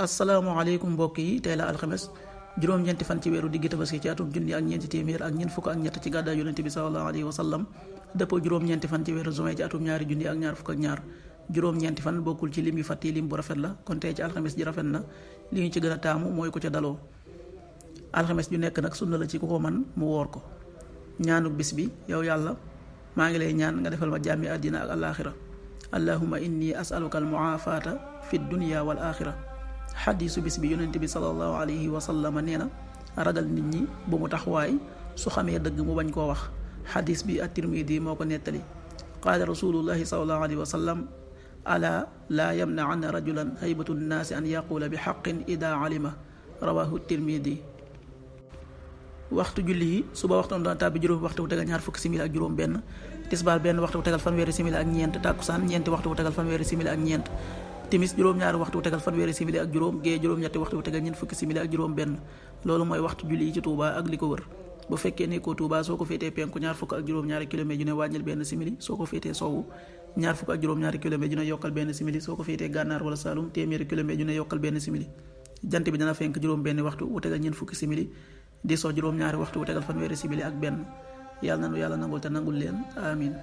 asalaamaaleykum mbokk yi tey la alxames juróom-ñeenti fan ci weeru diggi tabaski ci atum junni ak ñeenti téeméer ak ñeent fukk ak ñett ci gàddaay yonente bi sallallahu alayhi wa sallam dëppoo juróom-ñeenti fan ci weeru juin ci atum ñaari junni ak ñaar fukk ak ñaar juróom-ñeenti fan bokkul ci lim yu fàtti lim bu rafet la kon tey ci alxames ji rafet na li ñu ci gën a taamu mooy ko ca daloo alxames ju nekk nag sunna la ci ku ko man mu woor ko ñaanuk bis bi yow yàlla maa ngi lay ñaan nga defal ma jàmmi àddina ak alaaxira allahumma inni asaluka al muaafata fi dunya wal axira xadiisu bis bi yonent bi sallallahu alayhi wa sallam nee na ragal nit ñi bu mu tax waay su xamee dëgg mu bañ koo wax xadiis bi at-Tirmidi moo ko nettali qaala rasulullahi sallallahu alayhi wa sallam ala laa yamna'anna rajulan haybatu nnaasi an yaquula bi xaqin ida alima rawahu Tirmidi. waxtu julli yi suba waxtu dana tàbbi juróomi waxtu bu tegal ñaar fukki simili ak juróom benn tisbaar benn waxtu bu tegal fanweeri simili ak ñeent tàkkusaan ñeenti waxtu bu tegal fanweeri simili ak ñeent timis juróom-ñaari waxtu bu tegal fanweeri simili ak juróom gee juróom-ñetti waxtu bu tegal ñeent fukki simili ak juróom benn loolu mooy waxtu julli yi ci Touba ak li ko wër bu fekkee nekkoo Touba soo ko féetee penku ñaar fukk ak juróom-ñaari kilomètre ju ne wàññil benn simili soo ko féetee sowwu ñaar fukk ak juróom-ñaari kilomètre ju ne yokkal benn simili soo ko féetee gànnaar wala Saalum téeméeri kilomètre ju ne yokkal benn simili jant bi dana fenk juróom benn waxtu bu tegal ñeent fukki simili di so juróom-ñaari waxtu bu tegal fanweeri simili ak benn yàlla nanu yàlla nangul te nangul leen amin